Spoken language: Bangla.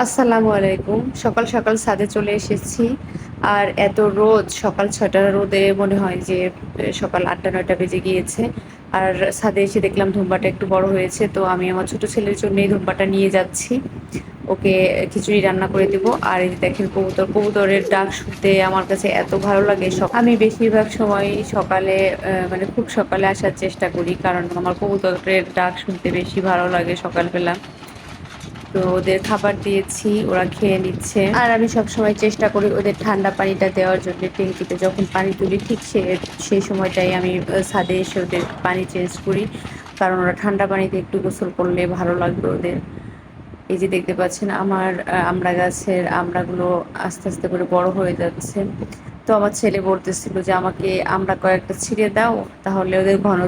আসসালামু আলাইকুম। সকাল সকাল ছাদে চলে এসেছি। আর এত রোদ, সকাল ৬টার রোদে মনে হয় যে সকাল ৮টা-৯টা বেজে গিয়েছে। আর ছাদে এসে দেখলাম ধুম্বাটা একটু বড় হয়েছে। তো আমি আমার ছোট ছেলের জন্য এই ধুম্বাটা নিয়ে যাচ্ছি। ওকে খিচুড়ি রান্না করে দিব। আর এই যে দেখেন কবুতর, কবুতরের ডাক শুনতে আমার কাছে এত ভালো লাগে। আমি বেশিরভাগ সময়ই সকালে মানে খুব সকালে আসার চেষ্টা করি। কারণ আমার কবুতরের ডাক শুনতে বেশি ভালো লাগে সকালবেলা। তো ওদের খাবার দিয়েছি, ওরা খেয়ে নিচ্ছে। আর আমি সবসময় চেষ্টা করি ওদের ঠান্ডা পানিটা দেওয়ার জন্য। ট্যাঙ্কিতে যখন পানি তুলি ঠিক সেই সময়টাই আমি ছাদে এসে ওদের পানি চেঞ্জ করি। কারণ ওরা ঠান্ডা পানিতে একটু গোসল করলে ভালো লাগবে ওদের। এই যে দেখতে পাচ্ছেন আমার আমড়া গাছের আমড়াগুলো আস্তে আস্তে করে বড় হয়ে যাচ্ছে। তো আমার ছেলে বলতেছিল যে আমাকে আমড়া কয়েকটা ছিঁড়ে দাও, তাহলে ওদের ঘন